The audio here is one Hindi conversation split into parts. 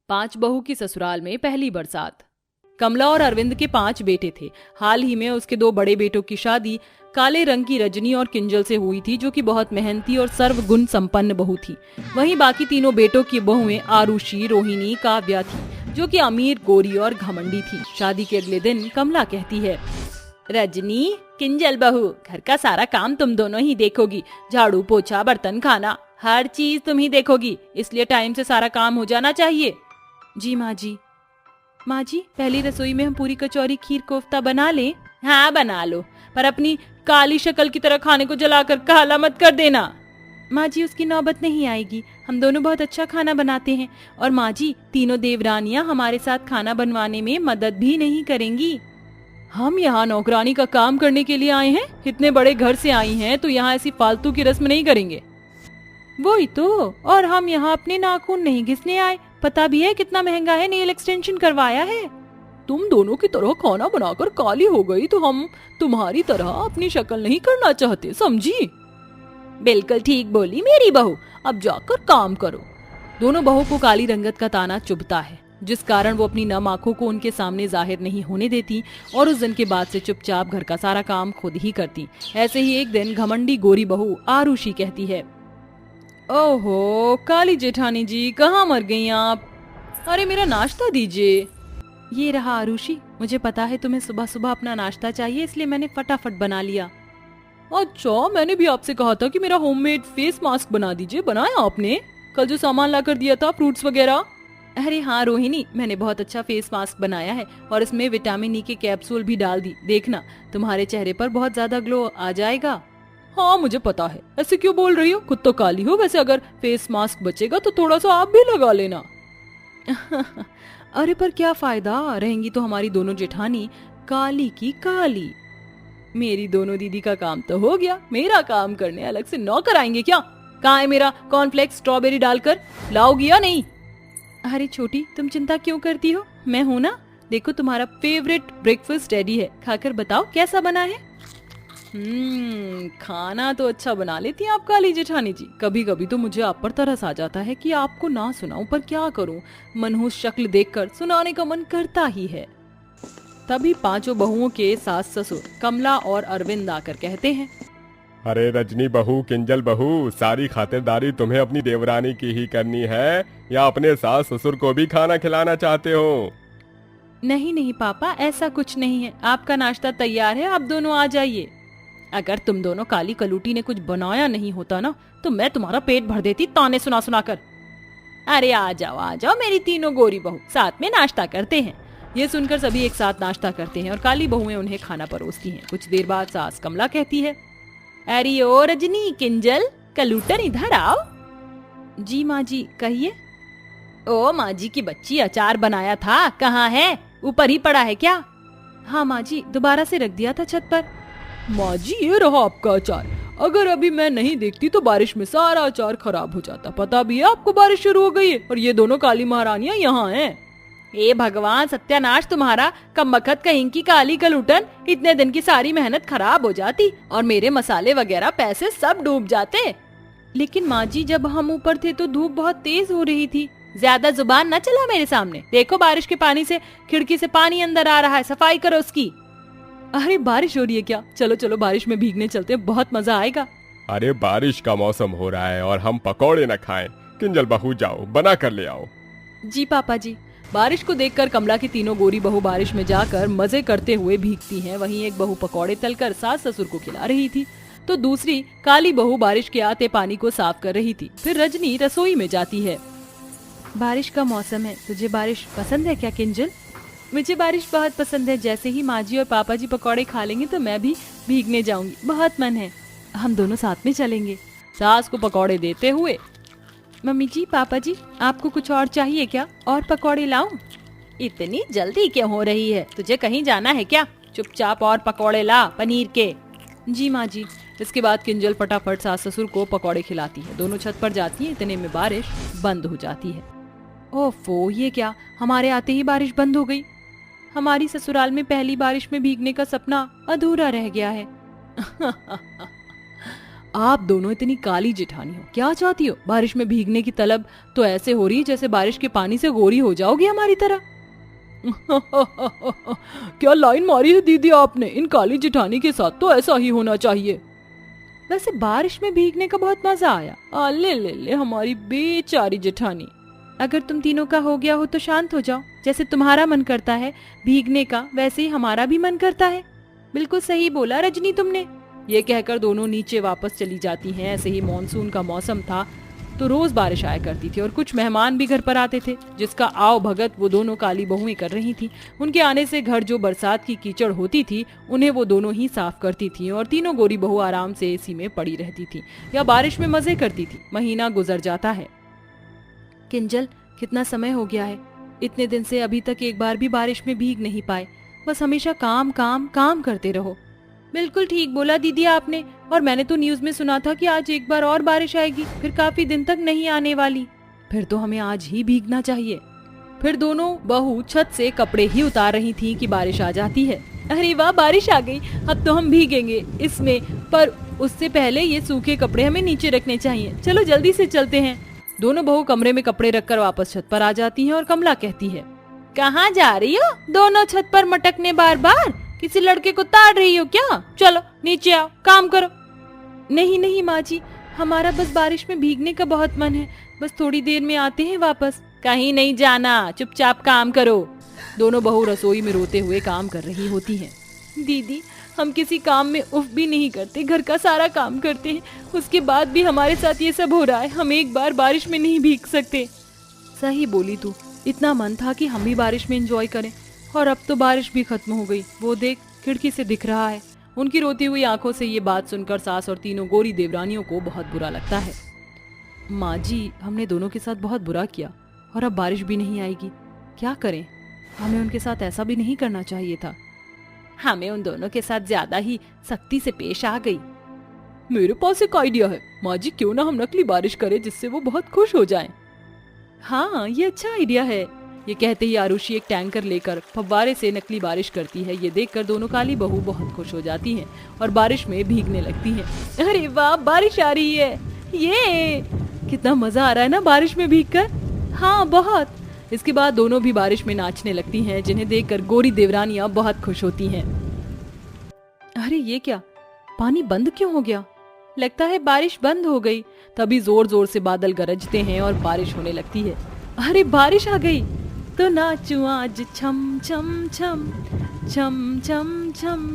पांच बहू की ससुराल में पहली बरसात। कमला और अरविंद के 5 बेटे थे। हाल ही में उसके 2 बड़े बेटों की शादी काले रंग की रजनी और किंजल से हुई थी, जो कि बहुत मेहनती और सर्वगुण संपन्न बहू थी। वहीं बाकी तीनों बेटों की बहुएं आरुषि, रोहिणी, काव्या थी, जो कि अमीर, गोरी और घमंडी थी। शादी के अगले दिन कमला कहती है, रजनी, किंजल बहू, घर का सारा काम तुम दोनों ही देखोगी। झाड़ू, पोछा, बर्तन, खाना, हर चीज तुम ही देखोगी, इसलिए टाइम से सारा काम हो जाना चाहिए। जी माँ जी। माँ जी, पहली रसोई में हम पूरी कचौरी, खीर, कोफ्ता बना लें? हाँ बना लो, पर अपनी काली शक्ल की तरह खाने को जलाकर काला मत कर देना। माँ जी, उसकी नौबत नहीं आएगी, हम दोनों बहुत अच्छा खाना बनाते हैं। और माँ जी, तीनों देवरानियाँ हमारे साथ खाना बनवाने में मदद भी नहीं करेंगी। हम यहाँ नौकरानी का काम करने के लिए आए हैं? इतने बड़े घर से आई हैं तो यहाँ ऐसी फालतू की रस्म नहीं करेंगे। वही तो, और हम यहाँ अपने नाखून नहीं घिसने आए। पता भी है कितना महंगा है, नेल एक्सटेंशन करवाया है। तुम दोनों की तरह खाना बनाकर काली हो गई तो हम तुम्हारी तरह अपनी शक्ल नहीं करना चाहते, समझी? बिल्कुल ठीक बोली मेरी बहू, अब जाकर काम करो। दोनों बहू को काली रंगत का ताना चुभता है, जिस कारण वो अपनी नम आंखों को उनके सामने जाहिर नहीं होने देती और उस दिन के बाद से चुपचाप घर का सारा काम खुद ही करती। ऐसे ही एक दिन घमंडी गोरी बहू आरुषि कहती है, ओहो काली जेठानी जी, कहाँ मर गई आप? अरे मेरा नाश्ता दीजिए। ये रहा आरुषि, मुझे पता है तुम्हें सुबह सुबह अपना नाश्ता चाहिए, इसलिए मैंने फटाफट बना लिया। अच्छा, मैंने भी आपसे कहा था कि मेरा होममेड फेस मास्क बना दीजिए, बनाया आपने? कल जो सामान ला कर दिया था, फ्रूट्स वगैरह। अरे हाँ रोहिणी, मैंने बहुत अच्छा फेस मास्क बनाया है और इसमें विटामिन ई के कैप्सूल भी डाल दी, देखना तुम्हारे चेहरे पर बहुत ज्यादा ग्लो आ जाएगा। हाँ मुझे पता है, ऐसे क्यों बोल रही हो, खुद तो काली हो। वैसे अगर फेस मास्क बचेगा तो थोड़ा सा आप भी लगा लेना। अरे पर क्या फायदा, रहेंगी तो हमारी दोनों जेठानी काली की काली। मेरी दोनों दीदी का काम तो हो गया, मेरा काम करने अलग से नौकर आएंगे क्या? कहाँ है मेरा कॉर्नफ्लेक्स स्ट्रॉबेरी डालकर, लाओगी या नहीं? अरे छोटी, तुम चिंता क्यों करती हो, मैं हूं ना। देखो तुम्हारा फेवरेट ब्रेकफास्ट रेडी है, खाकर बताओ कैसा बना है। खाना तो अच्छा बना लेती हैं आप काली जेठानी जी। कभी कभी तो मुझे आप पर तरस आ जाता है कि आपको ना सुनाऊं, पर क्या करूं, मनहूस शक्ल देखकर सुनाने का मन करता ही है। तभी पांचों बहुओं के सास ससुर कमला और अरविंद आकर कहते हैं, अरे रजनी बहू, किंजल बहू, सारी खातिरदारी तुम्हें अपनी देवरानी की ही करनी है या अपने सास ससुर को भी खाना खिलाना चाहते हो? नहीं नहीं पापा, ऐसा कुछ नहीं है, आपका नाश्ता तैयार है, आप दोनों आ जाइए। अगर तुम दोनों काली कलूटी ने कुछ बनाया नहीं होता ना, तो मैं तुम्हारा पेट भर देती ताने सुना सुना कर। अरे आ जाओ मेरी तीनों गोरी बहू, साथ में नाश्ता करते हैं। ये सुनकर सभी एक साथ नाश्ता करते हैं और काली बहुएं उन्हें खाना परोसती हैं। कुछ देर बाद सास कमला कहती है, अरे ओ रजनी, किंजल, कलूटन इधर आओ। जी माँ जी, कहिए। ओ माँ जी की बच्ची, अचार बनाया था, कहाँ है? ऊपर ही पड़ा है क्या? हाँ माँ जी, दोबारा से रख दिया था छत पर। माँ जी ये रहा आपका अचार, अगर अभी मैं नहीं देखती तो बारिश में सारा अचार खराब हो जाता। पता भी है आपको बारिश शुरू हो गई है और ये दोनों काली महारानियां यहाँ हैं। ए भगवान, सत्यानाश तुम्हारा, कम बखत कहीं की काली कलूटन, इतने दिन की सारी मेहनत खराब हो जाती और मेरे मसाले वगैरह पैसे सब डूब जाते। लेकिन माँ जी, जब हम ऊपर थे तो धूप बहुत तेज हो रही थी। ज्यादा जुबान न चला मेरे सामने, देखो बारिश के पानी से खिड़की से पानी अंदर आ रहा है, सफाई करो उसकी। अरे बारिश हो रही है क्या? चलो चलो बारिश में भीगने चलते हैं, बहुत मजा आएगा। अरे बारिश का मौसम हो रहा है और हम पकौड़े न खाएं। किंजल बहू जाओ, बना कर ले आओ। जी पापा जी। बारिश को देखकर कमला की तीनों गोरी बहू बारिश में जाकर मजे करते हुए भीगती हैं। वहीं एक बहू पकौड़े तलकर सास ससुर को खिला रही थी, तो दूसरी काली बहू बारिश के आते पानी को साफ कर रही थी। फिर रजनी रसोई में जाती है। बारिश का मौसम है, तुझे बारिश पसंद है क्या किंजल? मुझे बारिश बहुत पसंद है, जैसे ही माँ जी और पापा जी पकौड़े खा लेंगे तो मैं भी भीगने जाऊंगी, बहुत मन है, हम दोनों साथ में चलेंगे। सास को पकौड़े देते हुए, मम्मी जी, पापा जी, आपको कुछ और चाहिए क्या? और पकौड़े लाऊं? इतनी जल्दी क्यों हो रही है, तुझे कहीं जाना है क्या? चुपचाप और पकौड़े ला, पनीर के। जी माँ जी। इसके बाद किंजल फटाफट सास ससुर को पकौड़े खिलाती है। दोनों छत पर जाती हैं, इतने में बारिश बंद हो जाती है। ओफो, ये क्या, हमारे आते ही बारिश बंद हो गई। हमारी ससुराल में पहली बारिश में भीगने का सपना अधूरा रह गया है। आप दोनों इतनी काली जेठानी हो, क्या चाहती हो? बारिश में भीगने की तलब तो ऐसे हो रही है जैसे बारिश के पानी से गोरी हो जाओगी हमारी तरह। क्या लाइन मारी है दीदी आपने, इन काली जेठानी के साथ तो ऐसा ही होना चाहिए। वैसे बारिश में भीगने का बहुत मजा आया। ले ले ले हमारी बेचारी जेठानी। अगर तुम तीनों का हो गया हो तो शांत हो जाओ। जैसे तुम्हारा मन करता है भीगने का, वैसे ही हमारा भी मन करता है। बिल्कुल सही बोला रजनी तुमने। ये कहकर दोनों नीचे वापस चली जाती हैं। ऐसे ही मॉनसून का मौसम था तो रोज बारिश आया करती थी और कुछ मेहमान भी घर पर आते थे, जिसका आओ भगत वो दोनों काली बहुएं कर रही थी। उनके आने से घर जो बरसात की कीचड़ होती थी उन्हें वो दोनों ही साफ करती थी और तीनों गोरी बहू आराम से एसी में पड़ी रहती थी या बारिश में मजे करती थी। महीना गुजर जाता है। किंजल, कितना समय हो गया है, इतने दिन से अभी तक एक बार भी बारिश में भीग नहीं पाए। बस हमेशा काम काम काम करते रहो। बिल्कुल ठीक बोला दीदी आपने। और मैंने तो न्यूज में सुना था कि आज एक बार और बारिश आएगी, फिर काफी दिन तक नहीं आने वाली। फिर तो हमें आज ही भीगना चाहिए। फिर दोनों बहू छत से कपड़े ही उतार रही थी कि बारिश आ जाती है। अरे वाह, बारिश आ गई, अब तो हम भीगेंगे इसमें। पर उससे पहले ये सूखे कपड़े हमें नीचे रखने चाहिए। चलो जल्दी से चलते हैं। दोनों बहू कमरे में कपड़े रखकर वापस छत पर आ जाती हैं और कमला कहती है, कहाँ जा रही हो दोनों छत पर मटकने? बार बार किसी लड़के को ताड़ रही हो क्या? चलो नीचे आओ, काम करो। नहीं नहीं माँ जी, हमारा बस बारिश में भीगने का बहुत मन है, बस थोड़ी देर में आते हैं वापस। कहीं नहीं जाना, चुपचाप काम करो। दोनों बहू रसोई में रोते हुए काम कर रही होती हैं। दीदी, हम किसी काम में उफ भी नहीं करते, घर का सारा काम करते हैं, उसके बाद भी हमारे साथ ये सब हो रहा है। हम एक बार बारिश में नहीं भीग सकते। सही बोली तू, इतना मन था कि हम भी बारिश में एंजॉय करें, और अब तो बारिश भी खत्म हो गई। वो देख, खिड़की से दिख रहा है। उनकी रोती हुई आंखों से ये बात सुनकर सास और तीनों गोरी देवरानियों को बहुत बुरा लगता है। माँ जी, हमने दोनों के साथ बहुत बुरा किया और अब बारिश भी नहीं आएगी। क्या करें? हमें उनके साथ ऐसा भी नहीं करना चाहिए था। हमें उन दोनों के साथ ज्यादा ही सख्ती से पेश आ गई। मेरे पास एक आइडिया है माँ जी, क्यों ना हम नकली बारिश करें जिससे वो बहुत खुश हो जाएं। हाँ, ये अच्छा आइडिया है। ये कहते ही आरुषि एक टैंकर लेकर फव्वारे से नकली बारिश करती है। ये देखकर दोनों काली बहू बहुत खुश हो जाती हैं और बारिश में भीगने लगती हैं। अरे वाह, बारिश आ रही है, ये कितना मजा आ रहा है ना बारिश में भीगकर। हाँ, बहुत। इसके बाद दोनों भी बारिश में नाचने लगती हैं, जिन्हें देखकर गोरी देवरानियां बहुत खुश होती हैं। अरे ये क्या, पानी बंद क्यों हो गया? लगता है बारिश बंद हो गई। तभी जोर जोर से बादल गरजते हैं और बारिश होने लगती है। अरे बारिश आ गई, तो नाचूं आज छम छम छम छम छम छम,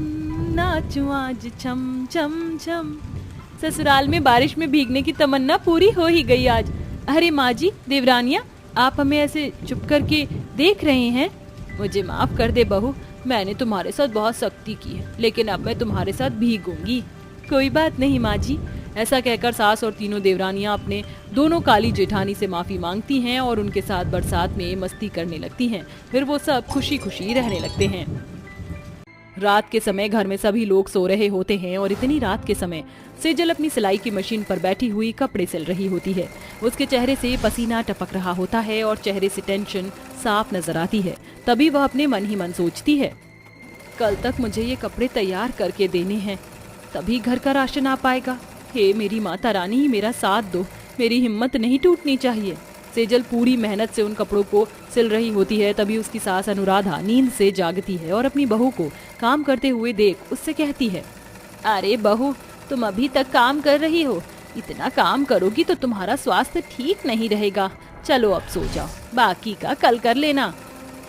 नाचूं आज छम छम छम। ससुराल में बारिश में भीगने की तमन्ना पूरी हो ही गई आज। अरे माँ जी, देवरानिया, आप हमें ऐसे चुप करके देख रहे हैं? मुझे माफ कर दे बहू, मैंने तुम्हारे साथ बहुत सख्ती की है, लेकिन अब मैं तुम्हारे साथ भीगूंगी। कोई बात नहीं माँ जी। ऐसा कहकर सास और तीनों देवरानियां अपने दोनों काली जेठानी से माफी मांगती हैं और उनके साथ बरसात में मस्ती करने लगती हैं। फिर वो सब खुशी खुशी रहने लगते हैं। रात के समय घर में सभी लोग सो रहे होते हैं और इतनी रात के समय सेजल अपनी सिलाई की मशीन पर बैठी हुई कपड़े सिल रही होती है। उसके चेहरे से पसीना टपक रहा होता है और चेहरे से टेंशन साफ नजर आती है। तभी वह अपने मन ही मन सोचती है, कल तक मुझे ये कपड़े तैयार करके देने हैं, तभी घर का राशन आ पाएगा। हे मेरी माता रानी, ही मेरा साथ दो, मेरी हिम्मत नहीं टूटनी चाहिए। सेजल पूरी मेहनत से उन कपड़ों को सिल रही होती है। तभी उसकी सास अनुराधा नींद से जागती है और अपनी बहू को काम करते हुए देख उससे कहती है, अरे बहू, तुम अभी तक काम कर रही हो, इतना काम करोगी तो तुम्हारा स्वास्थ्य ठीक नहीं रहेगा। चलो अब सो जाओ, बाकी का कल कर लेना।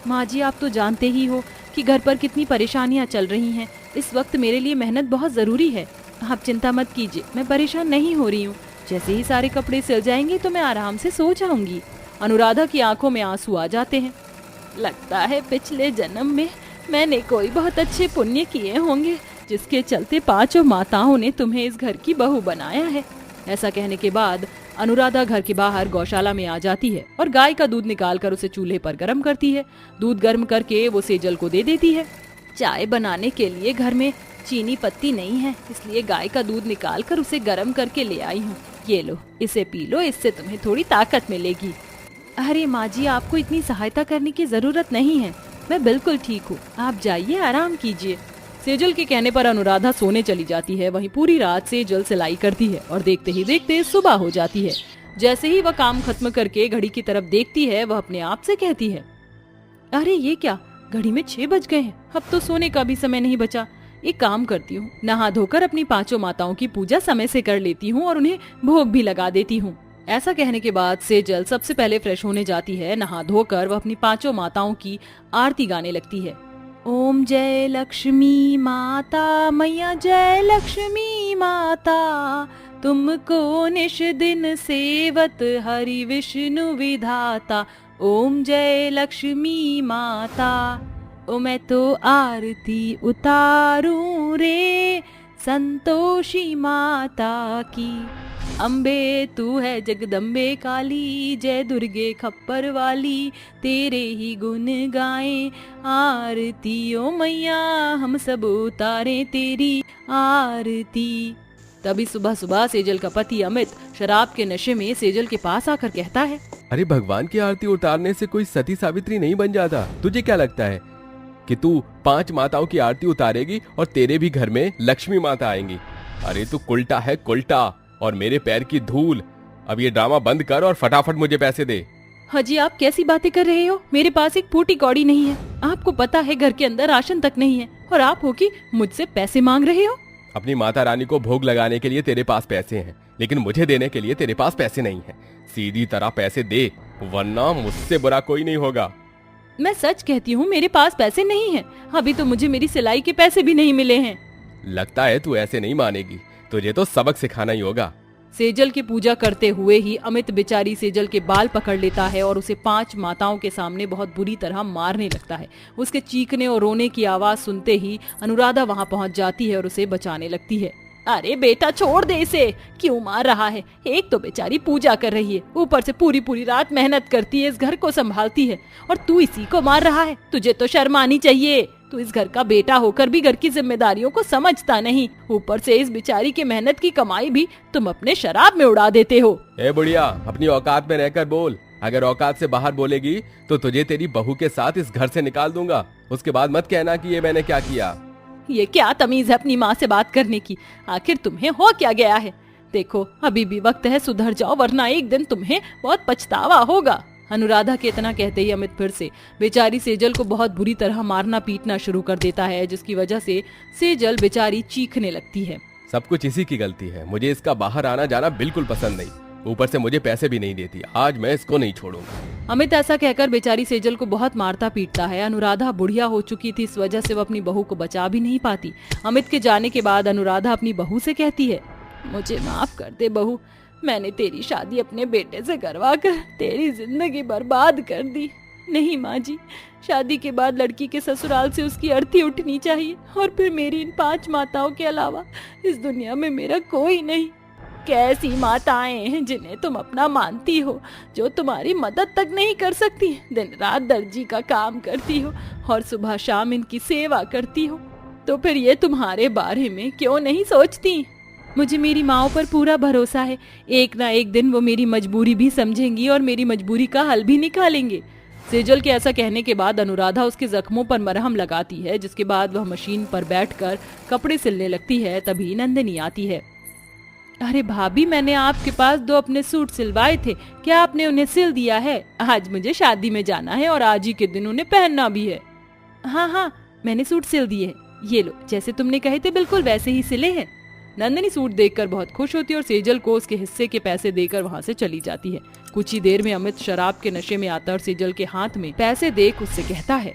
माँ जी, आप तो जानते ही हो कि घर पर कितनी परेशानियाँ चल रही हैं। इस वक्त मेरे लिए मेहनत बहुत जरूरी है। आप चिंता मत कीजिए, मैं परेशान नहीं हो रही हूँ। जैसे ही सारे कपड़े सिल जाएंगे तो मैं आराम से सो जाऊंगी। अनुराधा की आंखों में आंसू आ जाते हैं। लगता है पिछले जन्म में मैंने कोई बहुत अच्छे पुण्य किए होंगे, जिसके चलते पांचों माताओं ने तुम्हें इस घर की बहू बनाया है। ऐसा कहने के बाद अनुराधा घर के बाहर गौशाला में आ जाती है और गाय का दूध निकालकर उसे चूल्हे पर गर्म करती है। दूध गर्म करके वो सेजल को दे देती है। चाय बनाने के लिए घर में चीनी पत्ती नहीं है, इसलिए गाय का दूध निकाल कर उसे गर्म करके ले आई हूँ। ये लो, इसे पी लो, इससे तुम्हें थोड़ी ताकत मिलेगी। अरे माँ जी, आपको इतनी सहायता करने की जरूरत नहीं है, मैं बिल्कुल ठीक हूँ, आप जाइए आराम कीजिए। सेजल के कहने पर अनुराधा सोने चली जाती है। वहीं पूरी रात सेजल सिलाई करती है और देखते ही देखते सुबह हो जाती है। जैसे ही वह काम खत्म करके घड़ी की तरफ देखती है, वह अपने आप से कहती है, अरे ये क्या, घड़ी में 6 बज गए हैं, अब तो सोने का भी समय नहीं बचा। एक काम करती हूँ, नहा धोकर अपनी 5 माताओं की पूजा समय से कर लेती हूँ और उन्हें भोग भी लगा देती हूँ। ऐसा कहने के बाद सेजल सबसे पहले फ्रेश होने जाती है। नहा धोकर वह अपनी 5 माताओं की आरती गाने लगती है। ओम जय लक्ष्मी माता मैया, जय लक्ष्मी माता, तुमको निश दिन सेवत हरि विष्णु विधाता। ओम जय लक्ष्मी माता, ओ मैं तो आरती उतारूं रे संतोषी माता की। अम्बे तू है जगदम्बे काली, जय दुर्गे खप्पर वाली, तेरे ही गुण गाएं आरती ओ मैया, हम सब उतारे तेरी आरती। तभी सुबह सुबह सेजल का पति अमित शराब के नशे में सेजल के पास आकर कहता है, अरे भगवान की आरती उतारने से कोई सती सावित्री नहीं बन जाता। तुझे क्या लगता है कि तू 5 माताओं की आरती उतारेगी और तेरे भी घर में लक्ष्मी माता आएंगी? अरे तू कुल्टा है, कुल्टा, और मेरे पैर की धूल। अब ये ड्रामा बंद कर और फटाफट मुझे पैसे दे। हाजी आप कैसी बातें कर रहे हो? मेरे पास एक फूटी कौड़ी नहीं है। आपको पता है घर के अंदर राशन तक नहीं है और आप हो कि मुझसे पैसे मांग रहे हो। अपनी माता रानी को भोग लगाने के लिए तेरे पास पैसे हैं, लेकिन मुझे देने के लिए तेरे पास पैसे नहीं हैं। सीधी तरह पैसे दे, वरना मुझसे बुरा कोई नहीं होगा। मैं सच कहती हूँ, मेरे पास पैसे नहीं हैं। अभी तो मुझे मेरी सिलाई के पैसे भी नहीं मिले हैं। लगता है तू ऐसे नहीं मानेगी, तुझे तो सबक सिखाना ही होगा। सेजल की पूजा करते हुए ही अमित बेचारी सेजल के बाल पकड़ लेता है और उसे 5 माताओं के सामने बहुत बुरी तरह मारने लगता है। उसके चीखने और रोने की आवाज सुनते ही अनुराधा वहां पहुंच जाती है और उसे बचाने लगती है। अरे बेटा छोड़ दे इसे, क्यों मार रहा है? एक तो बेचारी पूजा कर रही है, ऊपर से पूरी पूरी रात मेहनत करती है, इस घर को संभालती है, और तू इसी को मार रहा है। तुझे तो शर्म आनी चाहिए। तू इस घर का बेटा होकर भी घर की जिम्मेदारियों को समझता नहीं। ऊपर से इस बेचारी के मेहनत की कमाई भी तुम अपने शराब में उड़ा देते हो। ए बुढ़िया, अपनी औकात में रहकर बोल। अगर औकात से बाहर बोलेगी तो तुझे तेरी बहू के साथ इस घर से निकाल दूंगा। उसके बाद मत कहना कि ये मैंने क्या किया। ये क्या तमीज है अपनी माँ से बात करने की? आखिर तुम्हें हो क्या गया है? देखो अभी भी वक्त है, सुधर जाओ, वरना एक दिन तुम्हें बहुत पछतावा होगा। अनुराधा के इतना कहते ही अमित फिर से बेचारी सेजल को बहुत बुरी तरह मारना पीटना शुरू कर देता है, जिसकी वजह से सेजल बेचारी चीखने लगती है। सब कुछ इसी की गलती है। मुझे इसका बाहर आना जाना बिल्कुल पसंद नहीं। ऊपर से मुझे पैसे भी नहीं देती। आज मैं इसको नहीं छोड़ूंगा। अमित ऐसा कहकर बेचारी सेजल को बहुत मारता पीटता है। अनुराधा बुढ़िया हो चुकी थी, इस वजह से वो अपनी बहू को बचा भी नहीं पाती। अमित के जाने के बाद अनुराधा अपनी बहू से कहती है, मुझे माफ कर दे बहू, मैंने तेरी शादी अपने बेटे से करवा कर तेरी जिंदगी बर्बाद कर दी। नहीं माँ जी, शादी के बाद लड़की के ससुराल से उसकी अर्थी उठनी चाहिए, और फिर मेरी इन 5 माताओं के अलावा इस दुनिया में मेरा कोई नहीं। कैसी माताएं हैं जिन्हें तुम अपना मानती हो, जो तुम्हारी मदद तक नहीं कर सकती? दिन रात दर्जी का काम करती हो और सुबह शाम इनकी सेवा करती हो, तो फिर ये तुम्हारे बारे में क्यों नहीं सोचती? मुझे मेरी माँ पर पूरा भरोसा है। एक ना एक दिन वो मेरी मजबूरी भी समझेंगी और मेरी मजबूरी का हल भी निकालेंगे। सेजल के ऐसा कहने के बाद अनुराधा उसके जख्मों पर मरहम लगाती है, जिसके बाद वह मशीन पर बैठकर कपड़े सिलने लगती है। तभी नंदिनी आती है। अरे भाभी, मैंने आपके पास 2 अपने सूट सिलवाए थे, क्या आपने उन्हें सिल दिया है? आज मुझे शादी में जाना है और आज ही के दिन उन्हें पहनना भी है। हाँ, मैंने सूट सिल दिए हैं, ये लो, जैसे तुमने कहे थे बिल्कुल वैसे ही सिले हैं। नंदिनी सूट देखकर बहुत खुश होती है और सेजल को उसके हिस्से के पैसे देकर वहाँ से चली जाती है। कुछ ही देर में अमित शराब के नशे में आता और सेजल के हाथ में पैसे देख उससे कहता है,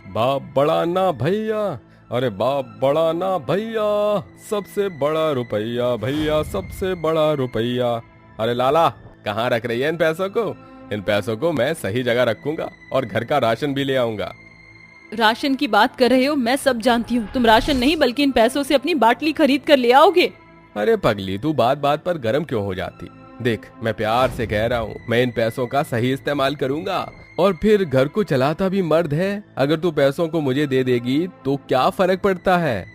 बाप बड़ा ना भैया, अरे बाप बड़ा ना भैया, सबसे बड़ा रुपया भैया, सबसे बड़ा रुपया। अरे लाला, कहाँ रख रही है इन पैसों को? इन पैसों को मैं सही जगह रखूंगा और घर का राशन भी ले आऊंगा। राशन की बात कर रहे हो? मैं सब जानती हूँ, तुम राशन नहीं बल्कि इन पैसों से अपनी बाटली खरीद कर ले आओगे। अरे पगली, तू बात बात पर गर्म क्यों हो जाती? देख, मैं प्यार से कह रहा हूँ, मैं इन पैसों का सही इस्तेमाल करूंगा और फिर घर को चलाता भी मर्द है। अगर तू पैसों को मुझे दे देगी तो क्या फर्क पड़ता है?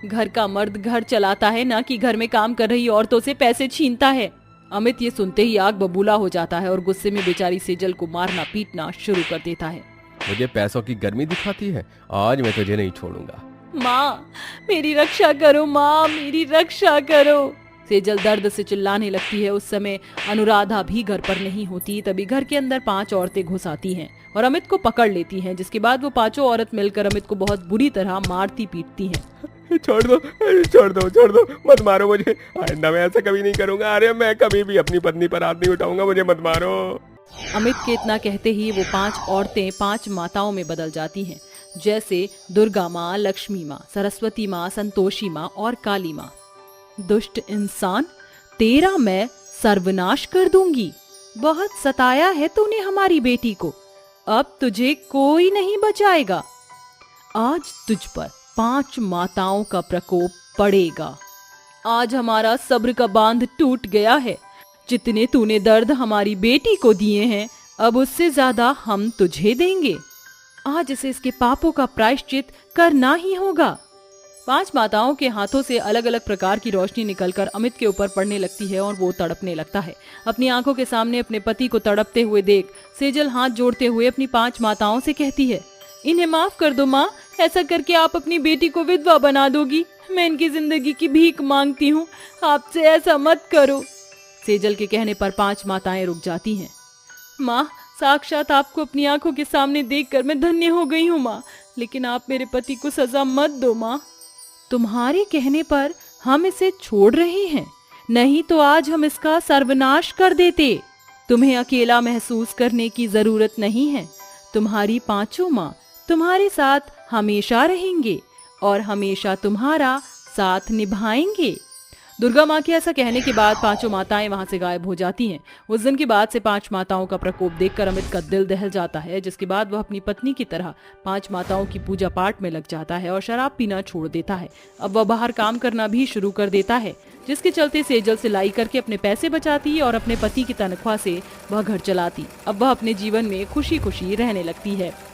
घर का मर्द घर चलाता है, ना कि घर में काम कर रही औरतों से पैसे छीनता है। अमित ये सुनते ही आग बबूला हो जाता है और गुस्से में बेचारी सेजल को मारना पीटना शुरू कर देता है। मुझे पैसों की गर्मी दिखाती है, आज मैं तुझे नहीं छोड़ूंगा। माँ मेरी रक्षा करो, माँ मेरी रक्षा करो। सेजल दर्द से चिल्लाने लगती है। उस समय अनुराधा भी घर पर नहीं होती। तभी घर के अंदर 5 औरतें घुस आती हैं और अमित को पकड़ लेती हैं, जिसके बाद वो पांचों औरत मिलकर अमित को बहुत बुरी तरह मारती पीटती हैं। छोड़ दो, छोड़ दो, छोड़ दो, मत मारो मुझे। आइंदा मैं ऐसा कभी नहीं करूंगा। अरे मैं कभी भी अपनी पत्नी पर हाथ नहीं उठाऊंगा, मुझे मत मारो। अमित के इतना कहते ही वो 5 औरतें 5 माताओं में बदल जाती हैं, जैसे दुर्गा माँ, लक्ष्मी माँ, सरस्वती माँ, संतोषी माँ और काली माँ। दुष्ट इंसान, तेरा मैं सर्वनाश कर दूंगी। बहुत सताया है तूने हमारी बेटी को, अब तुझे कोई नहीं बचाएगा। आज तुझ पर 5 माताओं का प्रकोप पड़ेगा। आज हमारा सब्र का बांध टूट गया है। जितने तूने दर्द हमारी बेटी को दिए हैं, अब उससे ज्यादा हम तुझे देंगे। आज इसे इसके पापों का प्रायश्चित करना ही होगा। 5 माताओं के हाथों से अलग अलग प्रकार की रोशनी निकलकर अमित के ऊपर पड़ने लगती है और वो तड़पने लगता है। अपनी आंखों के सामने अपने पति को तड़पते हुए देख सेजल हाथ जोड़ते हुए अपनी 5 माताओं से कहती है, इन्हें माफ कर दो माँ, ऐसा करके आप अपनी बेटी को विधवा बना दोगी। मैं इनकी जिंदगी की भीख मांगती हूँ, आपसे ऐसा मत करो। सेजल के कहने पर 5 माताएं रुक जाती हैं। माँ, साक्षात आपको अपनी आंखों के सामने देखकर मैं धन्य हो गई हूँ माँ, लेकिन आप मेरे पति को सजा मत दो माँ। तुम्हारे कहने पर हम इसे छोड़ रहे हैं, नहीं तो आज हम इसका सर्वनाश कर देते। तुम्हें अकेला महसूस करने की जरूरत नहीं है। तुम्हारी 5 माँ तुम्हारे साथ हमेशा रहेंगे और हमेशा तुम्हारा साथ निभाएंगे। दुर्गा माँ के ऐसा कहने के बाद 5 माताएं वहां से गायब हो जाती हैं। उस दिन के बाद से 5 माताओं का प्रकोप देखकर अमित का दिल दहल जाता है, जिसके बाद वह अपनी पत्नी की तरह 5 माताओं की पूजा पाठ में लग जाता है और शराब पीना छोड़ देता है। अब वह बाहर काम करना भी शुरू कर देता है, जिसके चलते सेजल सिलाई करके अपने पैसे बचाती और अपने पति की तनख्वाह से वह घर चलाती। अब वह अपने जीवन में खुशी खुशी रहने लगती है।